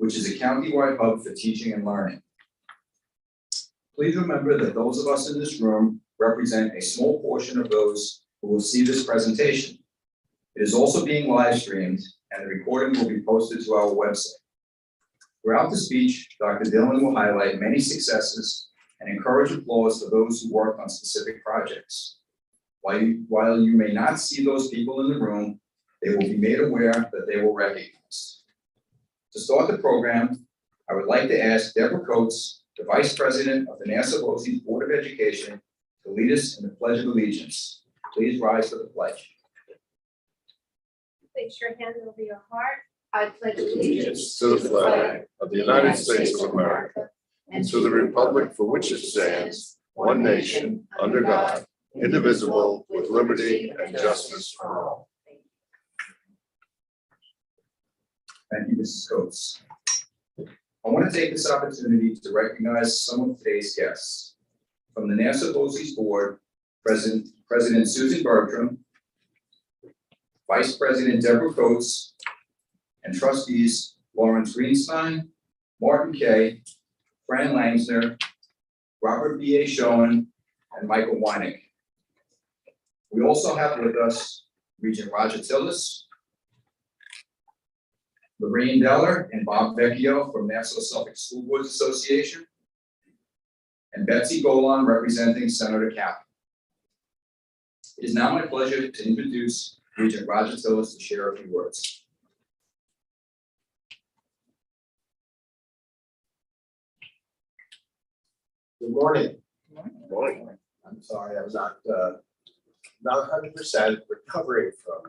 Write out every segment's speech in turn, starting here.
which is a county-wide hub for teaching and learning. Please remember that those of us in this room represent a small portion of those who will see this presentation. It is also being live streamed, and the recording will be posted to our website. Throughout the speech, Dr. Dillon will highlight many successes and encourage applause for those who worked on specific projects. While you may not see those people in the room, they will be made aware that they were recognized. To start the program, I would like to ask Deborah Coates, the Vice President of the Nassau BOCES Board of Education, to lead us in the Pledge of Allegiance. Please rise for the pledge. Place your hand over your heart. I pledge allegiance to the flag of the United States of America and to the republic for which it stands, one nation, under God, indivisible, with liberty and justice for all. Thank you, Mrs. Coates. I want to take this opportunity to recognize some of today's guests. From the Nassau BOCES Board, President Susan Bertram, Vice President Deborah Coates, and trustees Lawrence Greenstein, Martin Kay, Fran Langsner, Robert B. A. Schoen, and Michael Weinig. We also have with us Regent Roger Tillis, Lorraine Deller and Bob Vecchio from Nassau Suffolk School Boards Association, and Betsy Golan representing Senator Kaplan. It is now my pleasure to introduce Regent Roger Tillis to share a few words. Good morning. Good morning. I'm sorry, I was not 100% recovering from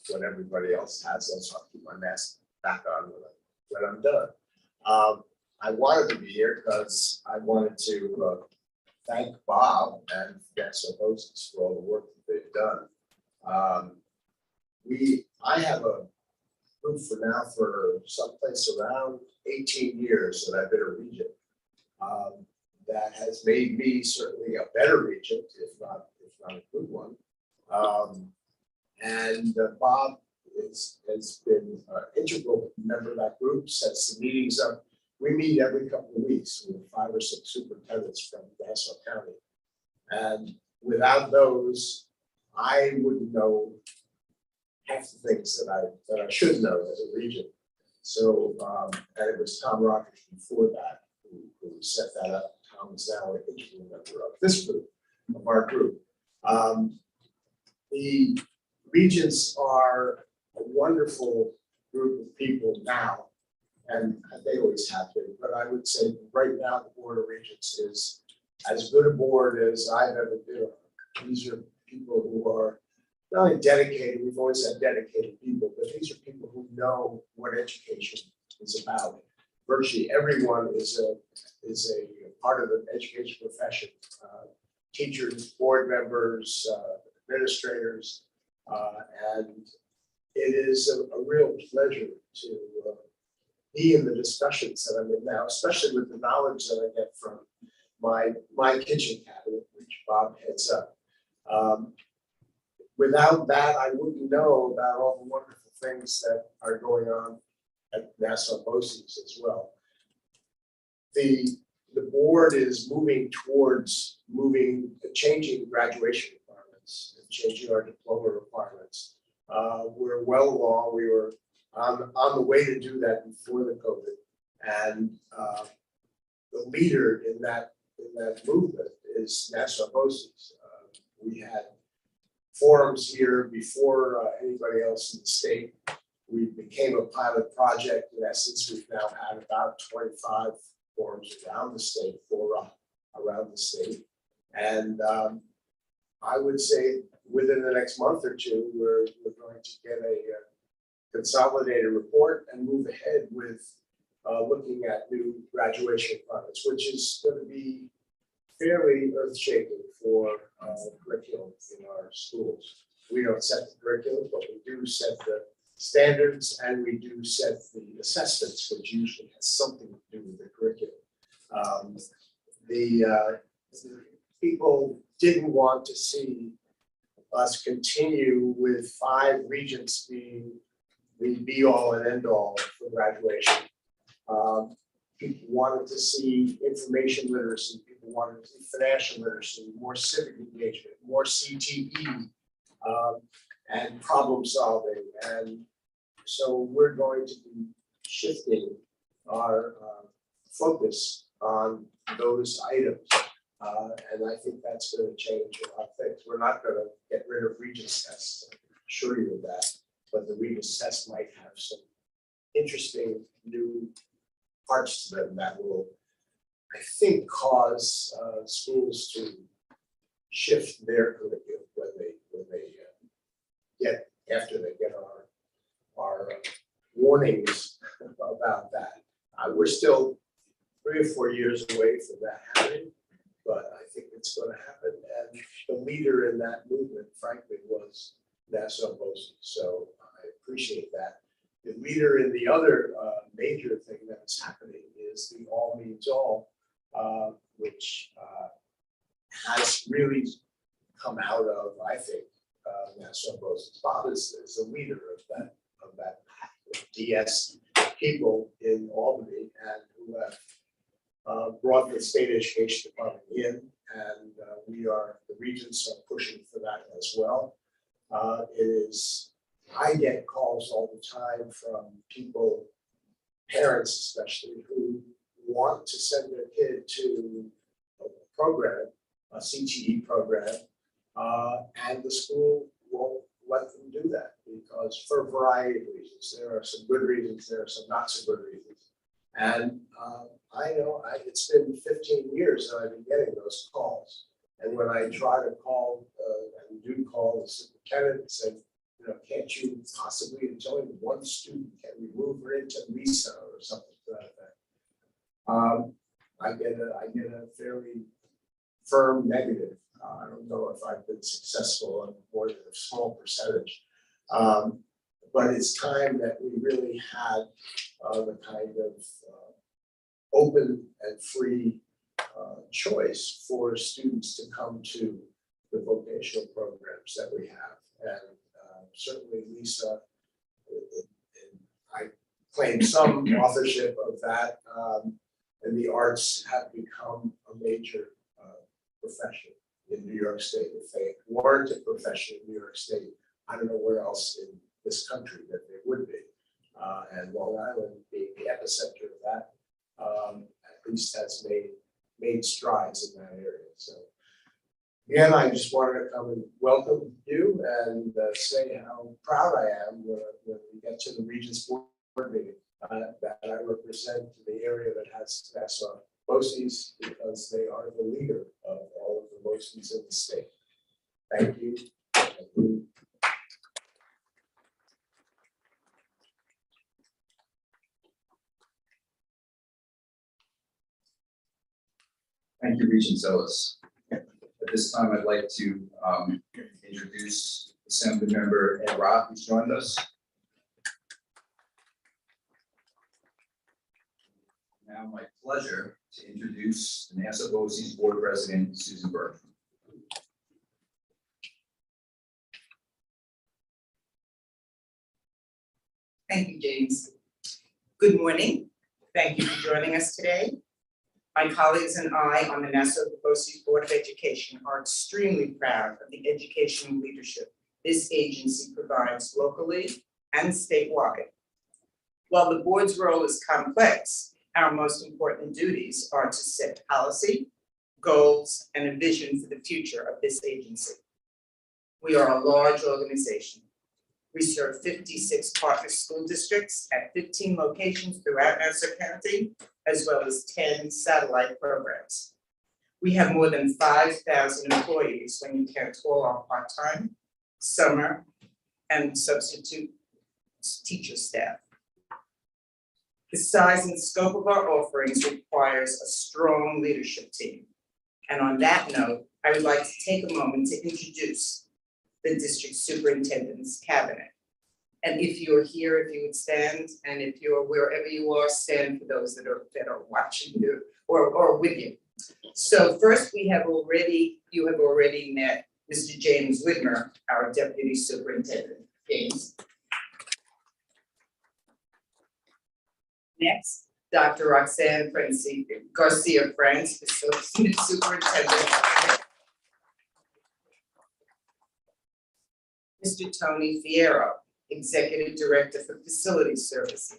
what everybody else has, so I'll keep my mask back on when I'm done. I wanted to be here because I wanted to thank Bob and Nassau BOCES for all the work that they've done. I have a group for someplace around 18 years that I've been a regent. That has made me certainly a better regent, if not a good one. Bob has been an integral member of that group, sets the meetings up. We meet every couple of weeks with 5 or 6 superintendents from Nassau County. And without those, I wouldn't know half the things that I should know as a regent. So, and it was Tom Rockers before that who set that up. Tom is now an integral member of this group, of our group. The regents are a wonderful group of people now, and they always have been. But I would say right now the Board of Regents is as good a board as I've ever been on. These are people who are not only dedicated, we've always had dedicated people, but these are people who know what education is about. Virtually everyone is a part of the education profession. Teachers, board members, administrators, and it is a real pleasure to be in the discussions that I'm in now, especially with the knowledge that I get from my kitchen cabinet, which Bob heads up. Without that, I wouldn't know about all the wonderful things that are going on at Nassau BOCES as well. The board is moving towards changing graduation requirements and changing our diploma requirements. We're well along. We were on the way to do that before the COVID, and the leader in that movement is Nassau BOCES. We had forums here before anybody else in the state. We became a pilot project. In essence, we've now had about 25 forums around the state, around the state. And I would say within the next month or two, we're going to get a consolidated report and move ahead with looking at new graduation requirements, which is going to be fairly earth-shaking for curriculum in our schools. We don't set the curriculum, but we do set the standards and we do set the assessments, which usually has something to do with the curriculum. The people didn't want to see us continue with 5 regents being the be-all and end-all for graduation. People wanted to see information literacy, people wanted to see financial literacy, more civic engagement, more CTE, and problem solving. And so we're going to be shifting our focus on those items. And I think that's going to change a lot of things. We're not going to get rid of Regents tests, I can assure you of that, but the Regents test might have some interesting new parts to them that will, I think, cause schools to shift their curriculum when they get, after they get our warnings about that. We're still 3 or 4 years away from that happening, but I think it's going to happen. And the leader in that movement, frankly, was Nassau BOCES. So I appreciate that. The leader in the other major thing that's happening is the all means all, which has really come out of, I think, Nassau BOCES. Bob is the leader of that DS people in Albany, and who have brought the state education department in, and the regents are pushing for that as well. I get calls all the time from people, parents especially, who want to send their kid to a program, a CTE program, and the school won't let them do that because for a variety of reasons. There are some good reasons, there are some not so good reasons. And I know it's been 15 years that I've been getting those calls. And when I try to call and do call the superintendent and say, can't you possibly, it's only one student, can we move her into Lisa or something to that effect? I get a fairly firm negative. I don't know if I've been successful on more than a small percentage. But it's time that we really had the kind of open and free choice for students to come to the vocational programs that we have. And certainly Lisa, I claim some authorship of that, and the arts have become a major profession in New York State. If they weren't a profession in New York State, I don't know where else in this country that they would be. And Long Island being the epicenter of that, at least has made strides in that area. So again, I just wanted to come and welcome you and say how proud I am when we get to the Regents Board meeting that I represent the area that has Nassau BOCES, because they are the leader of all of the BOCES in the state. Thank you. Thank you. Thank you, Regent Zealous. At this time, I'd like to introduce Assembly Member Ed Roth, who's joined us. Now, my pleasure to introduce the Nassau BOCES Board President, Susan Burke. Thank you, James. Good morning. Thank you for joining us today. My colleagues and I on the Nassau BOCES Board of Education are extremely proud of the educational leadership this agency provides locally and statewide. While the board's role is complex, our most important duties are to set policy, goals, and a vision for the future of this agency. We are a large organization. We serve 56 partner school districts at 15 locations throughout Nassau County, as well as 10 satellite programs. We have more than 5,000 employees when you count all our part-time, summer, and substitute teacher staff. The size and scope of our offerings requires a strong leadership team. And on that note, I would like to take a moment to introduce the district superintendent's cabinet. And if you're here, if you would stand, and if you're wherever you are, stand for those that are watching you or with you. So first, you have already met Mr. James Widmer, our deputy superintendent. James. Next, Dr. Roxanne Garcia France, Associate Superintendent. Mr. Tony Fierro, Executive Director for Facility Services.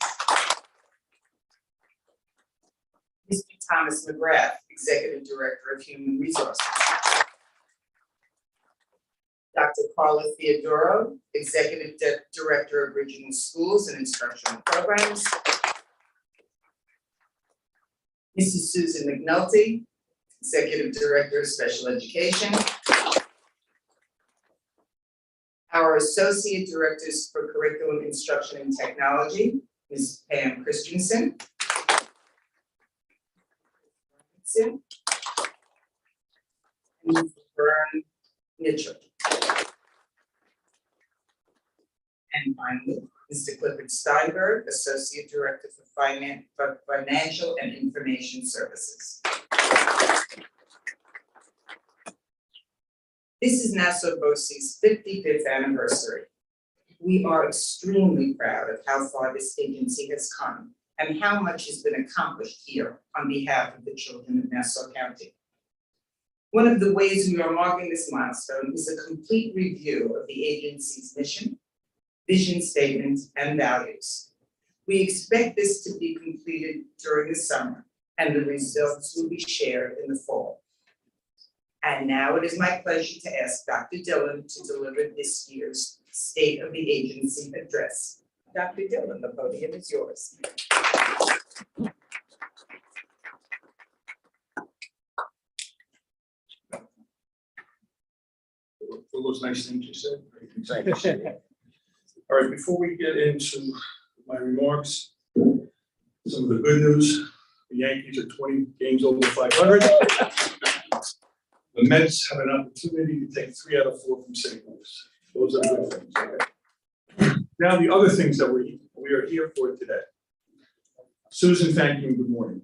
Mr. Thomas McGrath, Executive Director of Human Resources. Dr. Carla Theodoro, Executive Director of Regional Schools and Instructional Programs. Mrs. Susan McNulty, Executive Director of Special Education. Our Associate Directors for Curriculum Instruction and Technology, Ms. Pam Christensen. And Ms. Vern Mitchell. And finally, Mr. Clifford Steinberg, Associate Director for Financial and Information Services. This is Nassau BOCES' 55th anniversary. We are extremely proud of how far this agency has come and how much has been accomplished here on behalf of the children of Nassau County. One of the ways we are marking this milestone is a complete review of the agency's mission, vision statement, and values. We expect this to be completed during the summer, and the results will be shared in the fall. And now it is my pleasure to ask Dr. Dillon to deliver this year's State of the Agency address. Dr. Dillon, the podium is yours. For those nice things you said. Thank you. All right, before we get into my remarks, some of the good news: the Yankees are 20 games over 500. The Mets have an opportunity to take 3 out of 4 from St. Louis. Those are the good things. Okay. Now, the other things that we are here for today. Susan, thank you and good morning.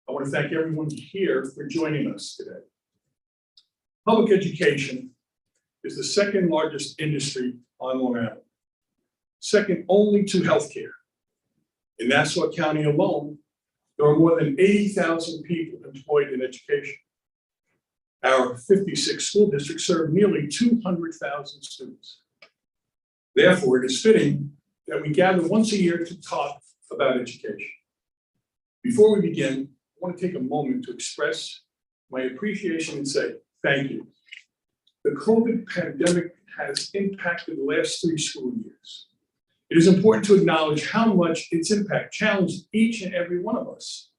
I want to thank everyone here for joining us today. Public education is the second largest industry on Long Island, second only to healthcare. In Nassau County alone, there are more than 80,000 people employed in education. Our 56 school districts serve nearly 200,000 students. Therefore, it is fitting that we gather once a year to talk about education. Before we begin, I want to take a moment to express my appreciation and say thank you. The COVID pandemic has impacted the last 3 school years. It is important to acknowledge how much its impact challenged each and every one of us.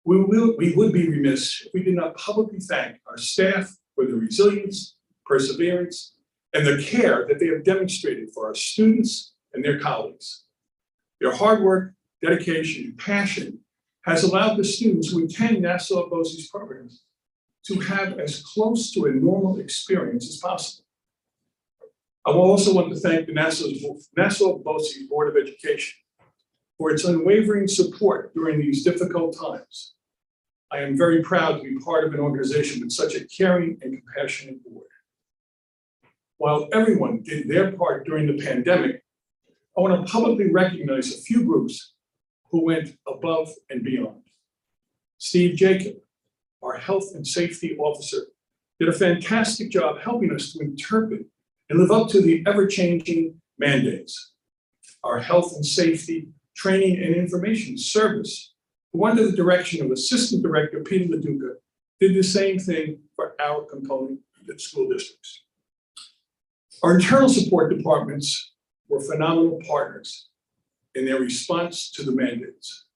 We would be remiss if we did not publicly thank our staff for the resilience, perseverance, and the care that they have demonstrated for our students and their colleagues. Their hard work, dedication, and passion has allowed the students who attend Nassau BOCES programs to have as close to a normal experience as possible. I will also want to thank the Nassau BOCES Board of Education for its unwavering support during these difficult times. I am very proud to be part of an organization with such a caring and compassionate board. While everyone did their part during the pandemic, I want to publicly recognize a few groups who went above and beyond. Steve Jacob, our health and safety officer, did a fantastic job helping us to interpret and live up to the ever-changing mandates. Our health and safety training and information service, who under the direction of Assistant Director Peter LaDuca, did the same thing for our component school districts. Our internal support departments were phenomenal partners in their response to the mandates,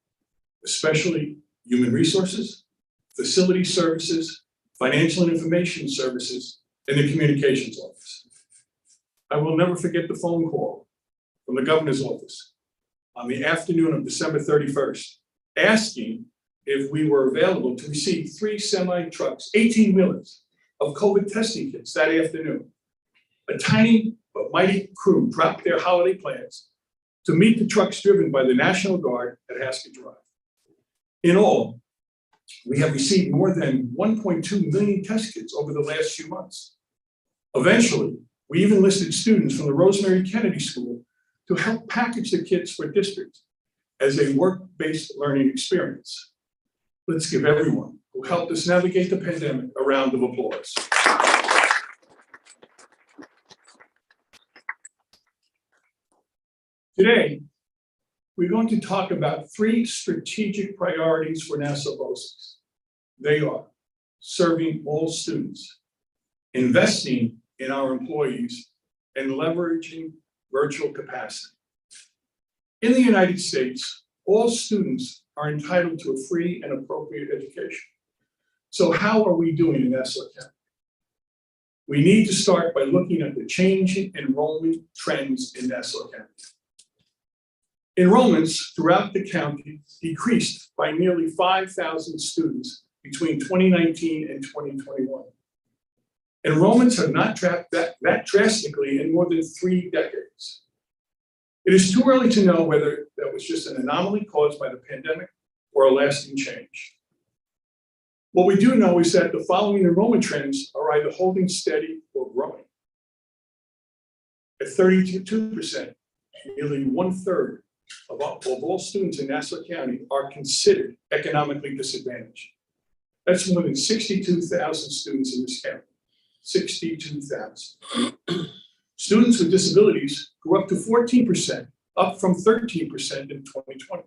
especially human resources, facility services, financial and information services, and the communications office. I will never forget the phone call from the governor's office on the afternoon of December 31st, asking if we were available to receive 3 semi-trucks, 18-wheelers of COVID testing kits that afternoon. A tiny but mighty crew dropped their holiday plans to meet the trucks driven by the National Guard at Haskett Drive. In all, we have received more than 1.2 million test kits over the last few months. Eventually, we even enlisted students from the Rosemary Kennedy School to help package the kits for districts as a work-based learning experience. Let's give everyone who helped us navigate the pandemic a round of applause. Today, we're going to talk about 3 strategic priorities for Nassau BOCES. They are serving all students, investing in our employees, and leveraging virtual capacity. In the United States, all students are entitled to a free and appropriate education. So how are we doing in Nassau County? We need to start by looking at the changing enrollment trends in Nassau County. Enrollments throughout the county decreased by nearly 5,000 students between 2019 and 2021. Enrollments have not dropped that drastically in more than 3 decades. It is too early to know whether that was just an anomaly caused by the pandemic or a lasting change. What we do know is that the following enrollment trends are either holding steady or growing. At 32%, nearly 1/3 of all students in Nassau County are considered economically disadvantaged. That's more than 62,000 students in this county. 62,000. Students with disabilities grew up to 14%, up from 13% in 2020.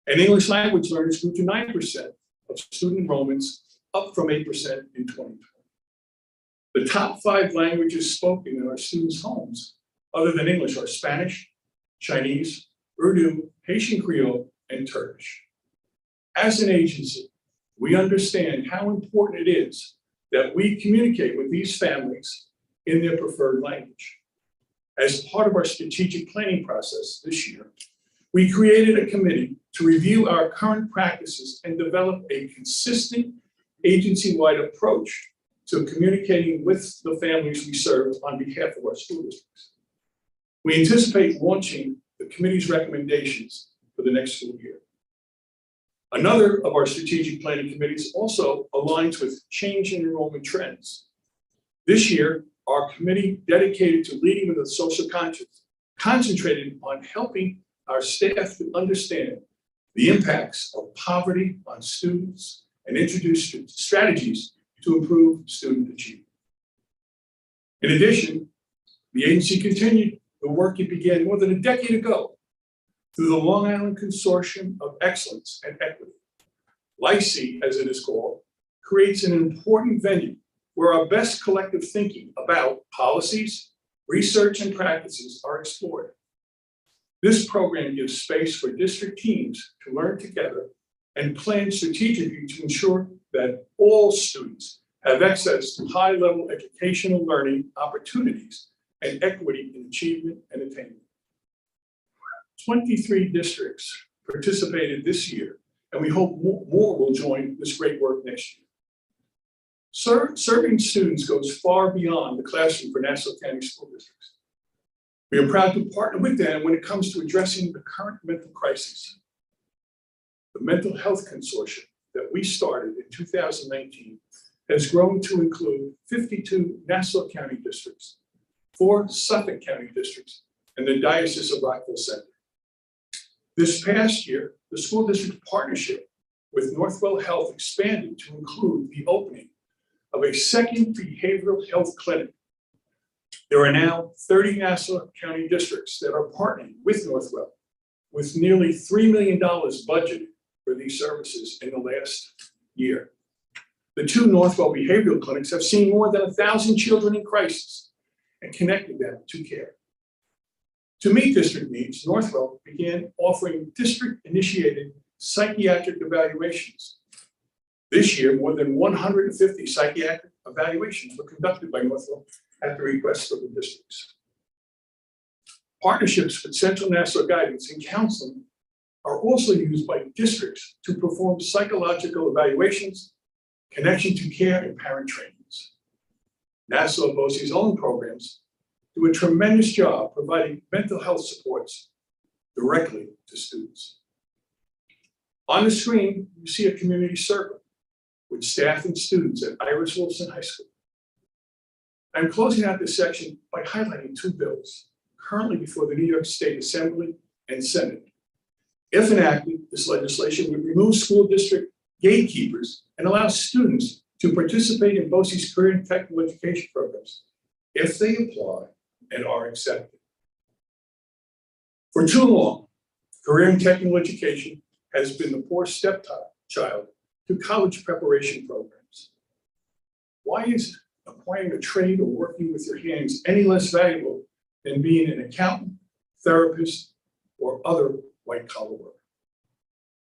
And English language learners grew to 9% of student enrollments, up from 8% in 2020. The top 5 languages spoken in our students' homes, other than English, are Spanish, Chinese, Urdu, Haitian Creole, and Turkish. As an agency, we understand how important it is that we communicate with these families in their preferred language. As part of our strategic planning process this year, we created a committee to review our current practices and develop a consistent agency-wide approach to communicating with the families we serve on behalf of our school districts. We anticipate launching the committee's recommendations for the next school year. Another of our strategic planning committees also aligns with changing enrollment trends. This year, our committee dedicated to leading with a social conscience concentrated on helping our staff to understand the impacts of poverty on students and introduce strategies to improve student achievement. In addition, the agency continued the work it began more than a decade ago through the Long Island Consortium of Excellence and Equity. LICE, as it is called, creates an important venue where our best collective thinking about policies, research, and practices are explored. This program gives space for district teams to learn together and plan strategically to ensure that all students have access to high-level educational learning opportunities and equity in achievement and attainment. 23 districts participated this year, and we hope more will join this great work next year. Serving students goes far beyond the classroom for Nassau County School Districts. We are proud to partner with them when it comes to addressing the current mental crisis. The Mental Health Consortium that we started in 2019 has grown to include 52 Nassau County districts, 4 Suffolk County districts, and the Diocese of Rockville Center. This past year, the school district partnership with Northwell Health expanded to include the opening of a second behavioral health clinic. There are now 30 Nassau County districts that are partnering with Northwell, with nearly $3 million budgeted for these services in the last year. The 2 Northwell behavioral clinics have seen more than 1,000 children in crisis and connected them to care. To meet district needs, Northwell began offering district-initiated psychiatric evaluations. This year, more than 150 psychiatric evaluations were conducted by Northwell at the request of the districts. Partnerships with Central Nassau Guidance and Counseling are also used by districts to perform psychological evaluations, connection to care, and parent trainings. Nassau BOCES' own programs do a tremendous job providing mental health supports directly to students. On the screen, you see a community circle with staff and students at Iris Wilson High School. I'm closing out this section by highlighting 2 bills currently before the New York State Assembly and Senate If enacted, this legislation would remove school district gatekeepers and allow students to participate in BOCES career and technical education programs if they apply and are accepted. For too long, career and technical education has been the poor stepchild to college preparation programs. Why is acquiring a trade or working with your hands any less valuable than being an accountant, therapist, or other white-collar work?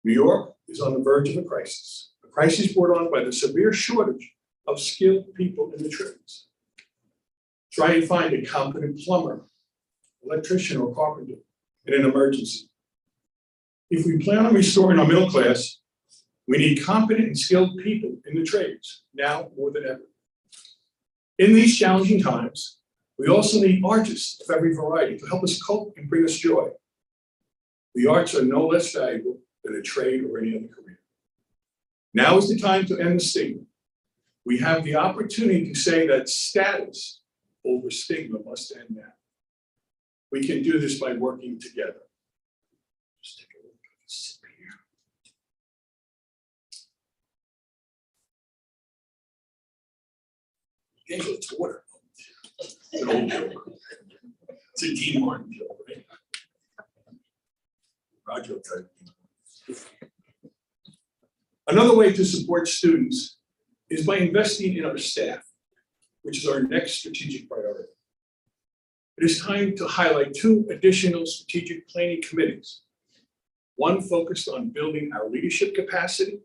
New York is on the verge of a crisis brought on by the severe shortage of skilled people in the trades. Try and find a competent plumber, electrician, or carpenter in an emergency. If we plan on restoring our middle class, we need competent and skilled people in the trades, now more than ever. In these challenging times, we also need artists of every variety to help us cope and bring us joy. The arts are no less valuable than a trade or any other career. Now is the time to end the stigma. We have the opportunity to say that status over stigma must end now. We can do this by working together. Just take a look at this here. Angela, it's water. It's an old joke. It's a Dean Martin joke, right? Roger will tell you. Another way to support students is by investing in our staff, which is our next strategic priority. It is time to highlight two additional strategic planning committees. One focused on building our leadership capacity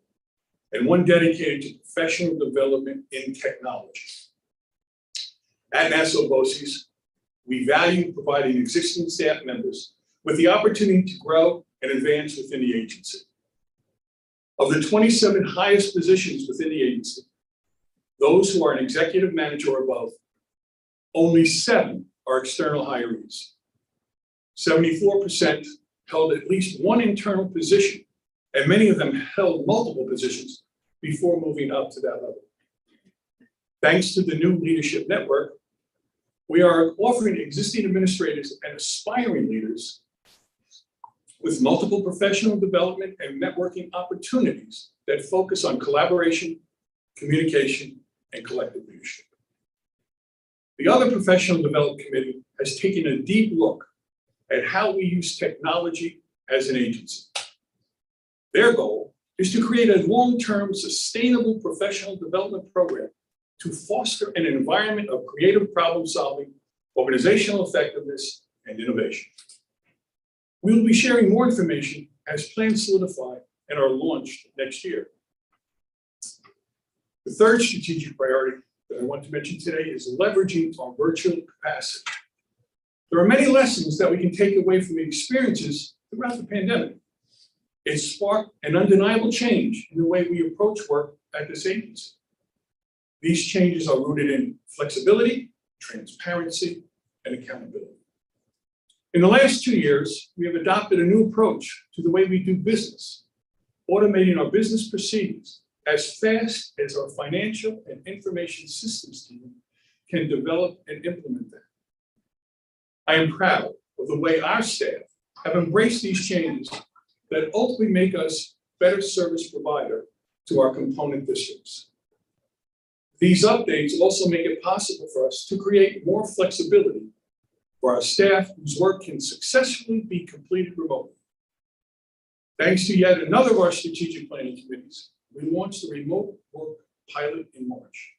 and one dedicated to professional development in technology. At Nassau BOCES, we value providing existing staff members with the opportunity to grow and advance within the agency. Of the 27 highest positions within the agency, those who are an executive manager or above, only 7 are external hirees. 74% held at least one internal position, and many of them held multiple positions before moving up to that level. Thanks to the new leadership network, we are offering existing administrators and aspiring leaders with multiple professional development and networking opportunities that focus on collaboration, communication, and collective leadership. The other professional development committee has taken a deep look at how we use technology as an agency. Their goal is to create a long-term sustainable professional development program to foster an environment of creative problem solving, organizational effectiveness, and innovation. We will be sharing more information as plans solidify and are launched next year. The third strategic priority that I want to mention today is leveraging our virtual capacity. There are many lessons that we can take away from the experiences throughout the pandemic. It sparked an undeniable change in the way we approach work at this agency. These changes are rooted in flexibility, transparency, and accountability. In the last 2 years, we have adopted a new approach to the way we do business, automating our business proceedings as fast as our financial and information systems team can develop and implement them. I am proud of the way our staff have embraced these changes that ultimately make us better service provider to our component districts. These updates also make it possible for us to create more flexibility for our staff whose work can successfully be completed remotely. Thanks to yet another of our strategic planning committees, we launched the remote work pilot in March.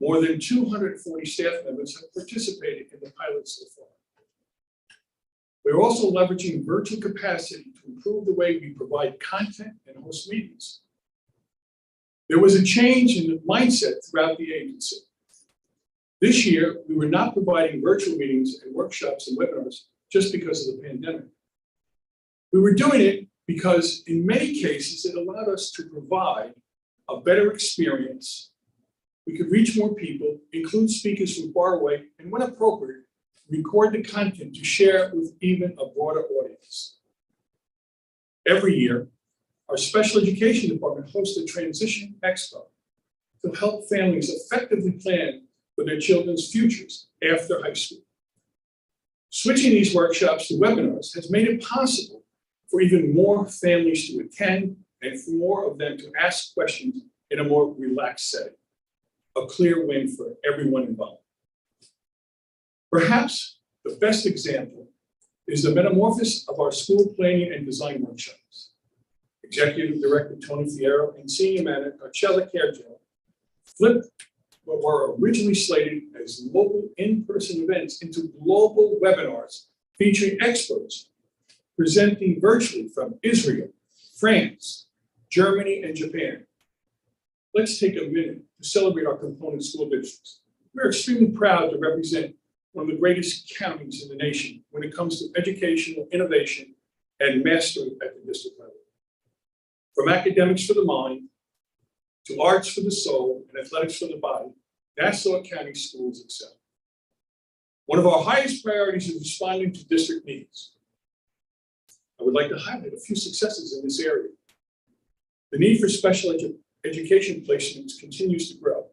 More than 240 staff members have participated in the pilot so far. We're also leveraging virtual capacity to improve the way we provide content and host meetings. There was a change in the mindset throughout the agency. This year, we were not providing virtual meetings and workshops and webinars just because of the pandemic. We were doing it because in many cases, it allowed us to provide a better experience. We could reach more people, include speakers from far away, and when appropriate, record the content to share with even a broader audience. Every year, our special education department hosts a transition expo to help families effectively plan for their children's futures after high school. Switching these workshops to webinars has made it possible for even more families to attend and for more of them to ask questions in a more relaxed setting. A clear win for everyone involved. Perhaps the best example is the metamorphosis of our school planning and design workshops. Executive Director Tony Fierro and Senior Manager Carcella Cargel flipped what were originally slated as local in-person events into global webinars featuring experts presenting virtually from Israel, France, Germany, and Japan. Let's take a minute to celebrate our component school districts. We're extremely proud to represent one of the greatest counties in the nation when it comes to educational innovation and mastery at the district level. From academics for the mind, to arts for the soul, and athletics for the body, Nassau County schools excel. One of our highest priorities is responding to district needs. I would like to highlight a few successes in this area. The need for special education placements continues to grow.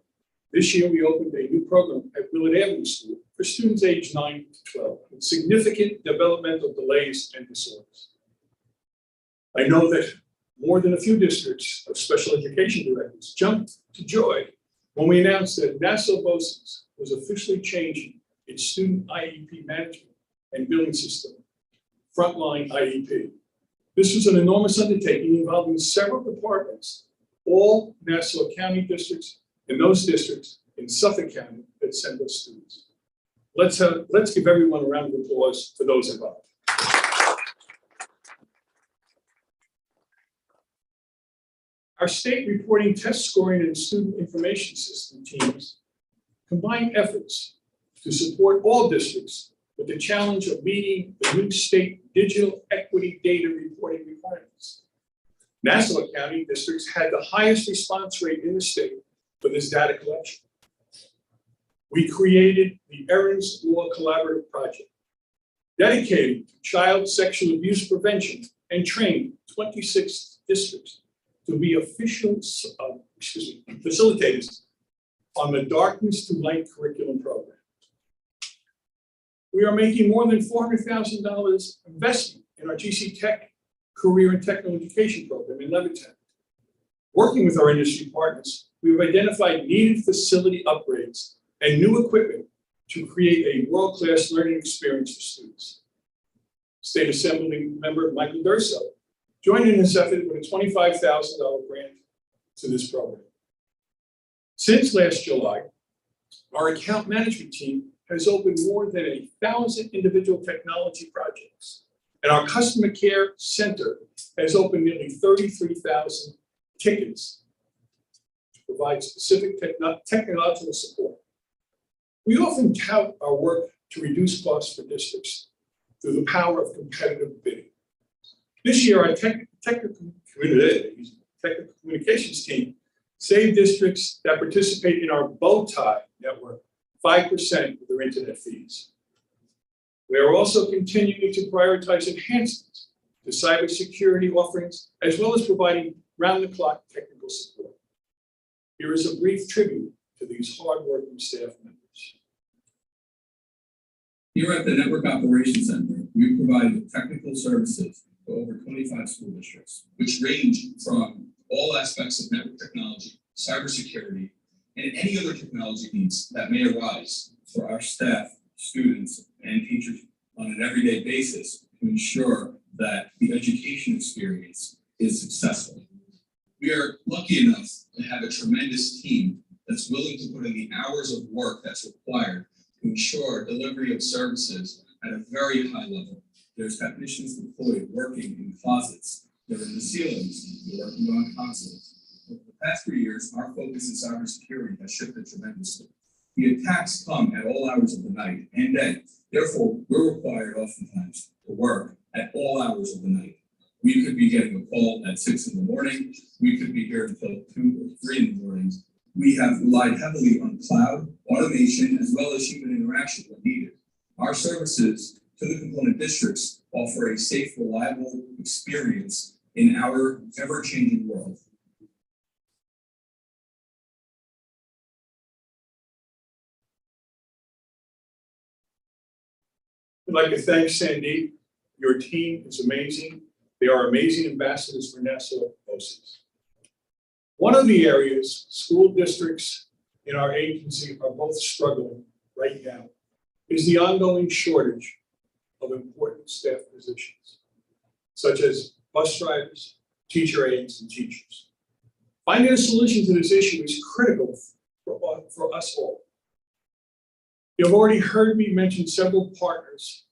This year, we opened a new program at Willard Avenue School for students aged 9 to 12 with significant developmental delays and disorders. I know that more than a few districts of special education directors jumped to joy when we announced that Nassau BOCES was officially changing its student IEP management and billing system, Frontline IEP. This was an enormous undertaking involving several departments, all Nassau County districts and those districts in Suffolk County that send us students. Let's give everyone a round of applause for those involved. Our state reporting, test scoring, and student information system teams combine efforts to support all districts with the challenge of meeting the new state digital equity data reporting requirements. Nassau County districts had the highest response rate in the state for this data collection. We created the Erin's Law Collaborative Project, dedicated to child sexual abuse prevention, and trained 26 districts to be facilitators on the Darkness to Light curriculum program. We are making more than $400,000 investment in our GC Tech Career and Technical Education program in Levittown. Working with our industry partners, we have identified needed facility upgrades and new equipment to create a world-class learning experience for students. State Assembly member Michael Durso joined in this effort with a $25,000 grant to this program. Since last July, our account management team has opened more than 1,000 individual technology projects, and our customer care center has opened nearly 33,000 tickets to provide specific technological support. We often tout our work to reduce costs for districts through the power of competitive bidding. This year, our technical communications team saved districts that participate in our Bowtie network 5% of their internet fees. We are also continuing to prioritize enhancements to cybersecurity offerings, as well as providing round-the-clock technical support. Here is a brief tribute to these hardworking staff members. Here at the Network Operations Center, we provide technical services to over 25 school districts, which range from all aspects of network technology, cybersecurity, and any other technology needs that may arise for our staff, students, and teachers on an everyday basis to ensure that the education experience is successful. We are lucky enough to have a tremendous team that's willing to put in the hours of work that's required to ensure delivery of services at a very high level. There's technicians deployed working in closets, they're in the ceilings, they're working on consoles. Over the past 3 years, our focus in cybersecurity has shifted tremendously. The attacks come at all hours of the night and day. Therefore, we're required oftentimes to work at all hours of the night. We could be getting a call at 6 in the morning. We could be here until 2 or 3 in the mornings. We have relied heavily on cloud, automation, as well as human interaction when needed. Our services to the component districts offer a safe, reliable experience in our ever-changing world. I'd like to thank Sandeep. Your team is amazing. They are amazing ambassadors for Nassau BOCES. One of the areas school districts in our agency are both struggling right now is the ongoing shortage of important staff positions, such as bus drivers, teacher aides, and teachers. Finding a solution to this issue is critical for us all. You've already heard me mention several partners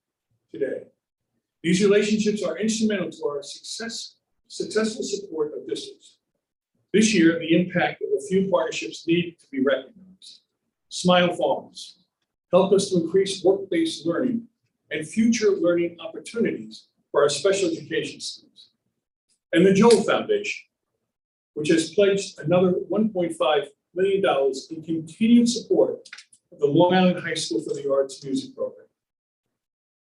today. These relationships are instrumental to our successful support of districts. This year, the impact of a few partnerships need to be recognized. Smile Farms helped us to increase work-based learning and future learning opportunities for our special education students. And the Joel Foundation, which has pledged another $1.5 million in continued support of the Long Island High School for the Arts music program.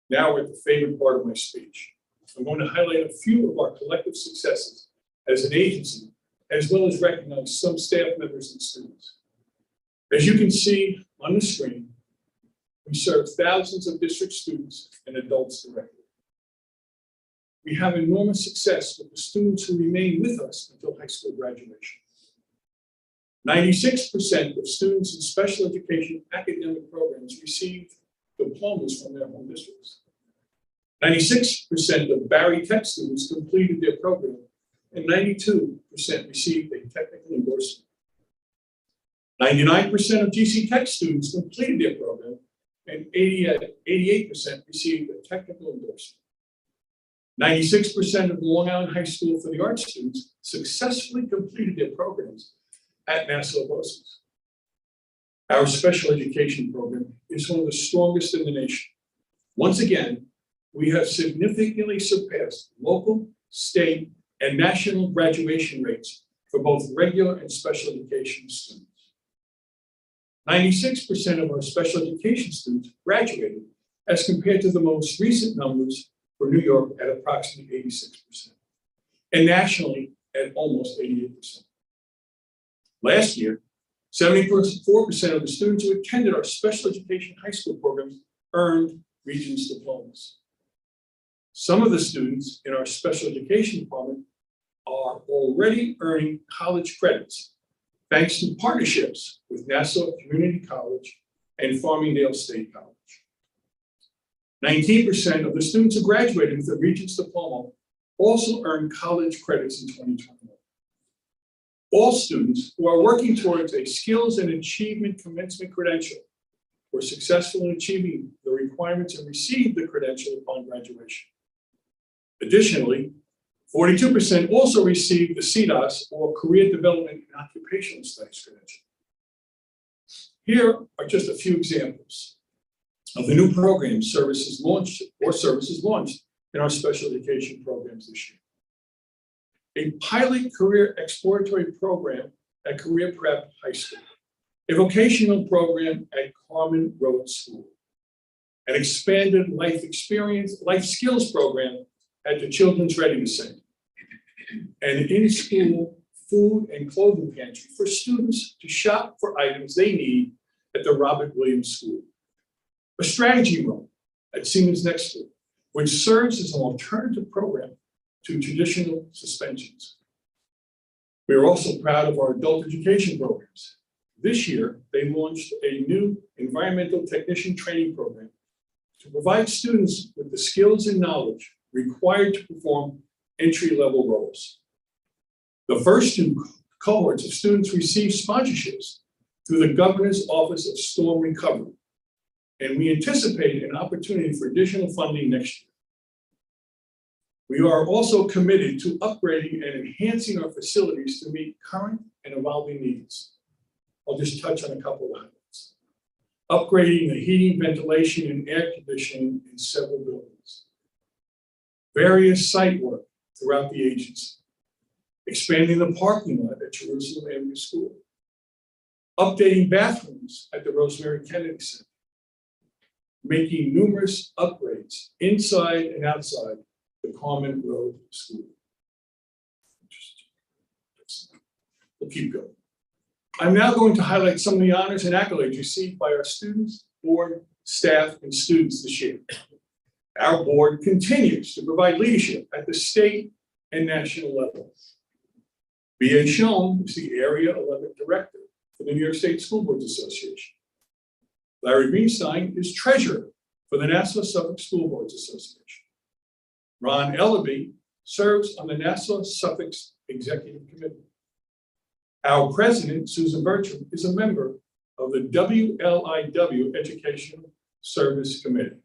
Now we're at the favorite part of my speech. I'm going to highlight a few of our collective successes as an agency, as well as recognize some staff members and students. As you can see on the screen, we serve thousands of district students and adults directly. We have enormous success with the students who remain with us until high school graduation. 96% of students in special education academic programs receive diplomas from their home districts. 96% of Barry Tech students completed their program, and 92% received a technical endorsement. 99% of GC Tech students completed their program, and 88% received a technical endorsement. 96% of the Long Island High School for the Arts students successfully completed their programs at Nassau BOCES. Our special education program is one of the strongest in the nation. Once again, we have significantly surpassed local, state, and national graduation rates for both regular and special education students. 96% of our special education students graduated, as compared to the most recent numbers for New York at approximately 86%, and nationally at almost 88%. Last year, 74% of the students who attended our special education high school programs earned Regents diplomas. Some of the students in our special education department are already earning college credits, thanks to partnerships with Nassau Community College and Farmingdale State College. 19% of the students who graduated with a Regents diploma also earned college credits in 2021. All students who are working towards a skills and achievement commencement credential were successful in achieving the requirements and received the credential upon graduation. Additionally, 42% also received the CDOS, or Career Development and Occupational Studies credential. Here are just a few examples of the new programs, services launched in our special education programs this year. A pilot career exploratory program at Career Prep High School, a vocational program at Carmen Road School, an expanded life skills program at the Children's Readiness Center, and an in-school food and clothing pantry for students to shop for items they need at the Robert Williams School, a strategy room at Siemens Next School, which serves as an alternative program to traditional suspensions. We are also proud of our adult education programs. This year, they launched a new environmental technician training program to provide students with the skills and knowledge required to perform entry-level roles. The first two cohorts of students received sponsorships through the Governor's Office of Storm Recovery, and we anticipate an opportunity for additional funding next year. We are also committed to upgrading and enhancing our facilities to meet current and evolving needs. I'll just touch on a couple of highlights. Upgrading the heating, ventilation, and air conditioning in several buildings. Various site work throughout the agency. Expanding the parking lot at Jerusalem Avenue School. Updating bathrooms at the Rosemary Kennedy Center. Making numerous upgrades inside and outside the Carmen Road School. We'll keep going. I'm now going to highlight some of the honors and accolades received by our students, board, staff, and students this year. Our board continues to provide leadership at the state and national level. B.A. Schoen is the Area 11 Director for the New York State School Boards Association. Larry Greenstein is Treasurer for the Nassau-Suffolk School Boards Association. Ron Ellaby serves on the Nassau-Suffolk Executive Committee. Our President, Susan Bertram, is a member of the WLIW Educational Service Committee.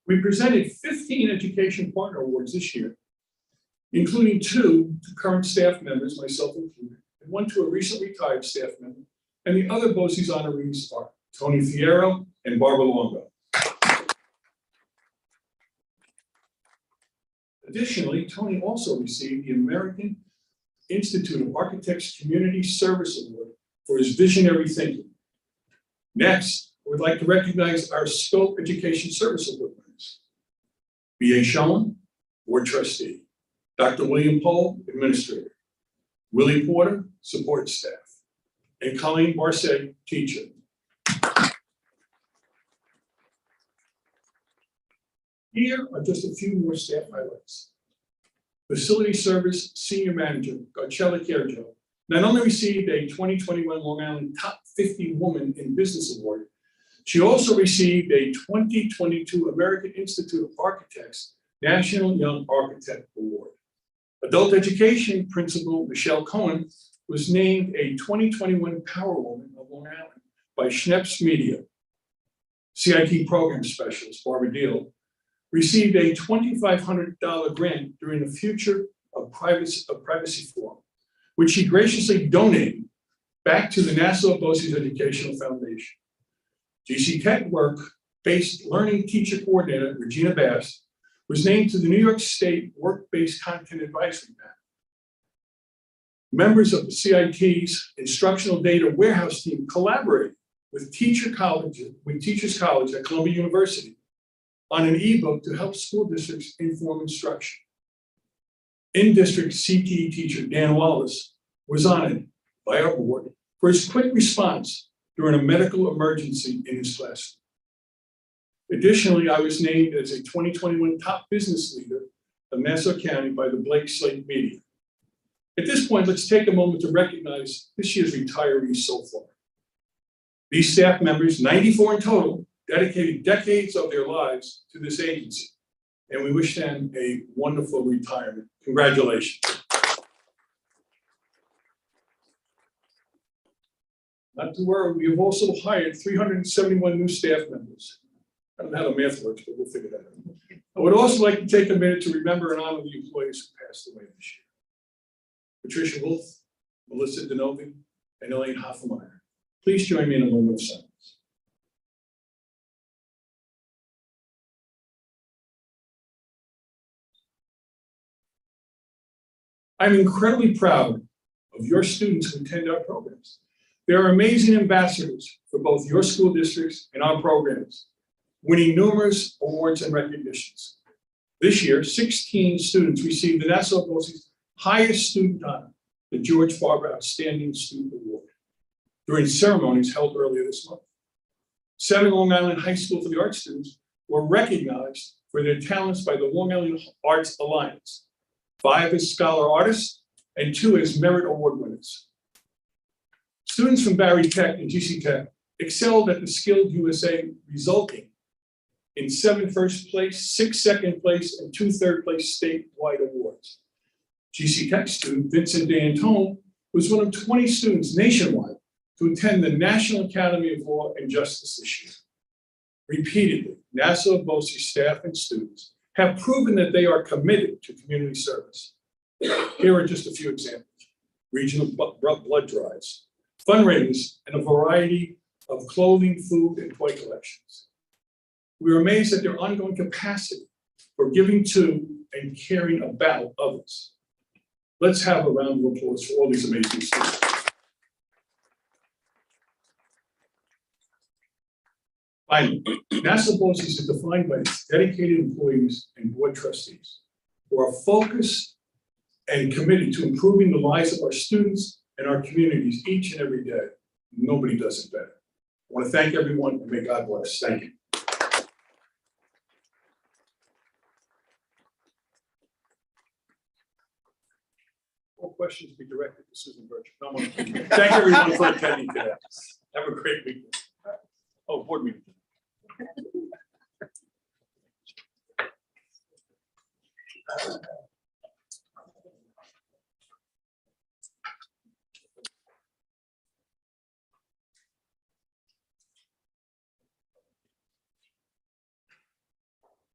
We presented 15 Education Partner Awards this year, including 2 to current staff members, myself included, and 1 to a recently retired staff member, and the other BOCES honorees are Tony Fierro and Barbara Longo. Additionally, Tony also received the American Institute of Architects Community Service Award for his visionary thinking. Next, I would like to recognize our Scope Education Service Award winners. B.A. Schoen, Board Trustee. Dr. William Pohl, Administrator. Willie Porter, Support Staff. And Colleen Barset, Teacher. Here are just a few more staff highlights. Facility Service Senior Manager, Garcella Kierjo, not only received a 2021 Long Island Top 50 Woman in Business Award, she also received a 2022 American Institute of Architects National Young Architect Award. Adult Education Principal Michelle Cohen was named a 2021 Power Woman of Long Island by Schneps Media. CIT Program Specialist Barbara Dillon received a $2,500 grant during the Future of Privacy Forum, which she graciously donated back to the Nassau BOCES Educational Foundation. GC Tech Work-Based Learning Teacher Coordinator Regina Bass was named to the New York State Work-Based Content Advisory Panel. Members of the CIT's Instructional Data Warehouse team collaborated with Teachers College at Columbia University on an ebook to help school districts inform instruction. In-district CTE teacher Dan Wallace was honored by our board for his quick response during a medical emergency in his classroom. Additionally, I was named as a 2021 Top Business Leader of Nassau County by the Blake Slate Media. At this point, let's take a moment to recognize this year's retirees so far. These staff members, 94 in total, dedicated decades of their lives to this agency, and we wish them a wonderful retirement. Congratulations. Not to worry, we have also hired 371 new staff members. I don't know how the math works, but we'll figure that out. I would also like to take a minute to remember and honor the employees who passed away this year. Patricia Wolf, Melissa Denovi, and Elaine Hoffmeyer. Please join me in a moment of silence. I'm incredibly proud of your students who attend our programs. They are amazing ambassadors for both your school districts and our programs, winning numerous awards and recognitions. This year, 16 students received the Nassau BOCES highest student honor, the George Farber Outstanding Student Award, during ceremonies held earlier this month. 7 Long Island High School for the Arts students were recognized for their talents by the Long Island Arts Alliance, 5 as scholar artists and 2 as merit award winners. Students from Barry Tech and GC Tech excelled at the Skilled USA, resulting in 7 first place, 6 second place, and 2 third place statewide awards. GC Tech student Vincent D'Antone was one of 20 students nationwide to attend the National Academy of Law and Justice this year. Repeatedly, Nassau BOCES staff and students have proven that they are committed to community service. Here are just a few examples: regional blood drives, fundraisers, and a variety of clothing, food, and toy collections. We are amazed at their ongoing capacity for giving to and caring about others. Let's have a round of applause for all these amazing students. Finally, Nassau BOCES is defined by its dedicated employees and board trustees who are focused and committed to improving the lives of our students and our communities each and every day. Nobody does it better. I want to thank everyone and may God bless. Thank you. All questions be directed to Susan Bertram. Thank everyone for attending today. Have a great weekend. Oh, board meeting.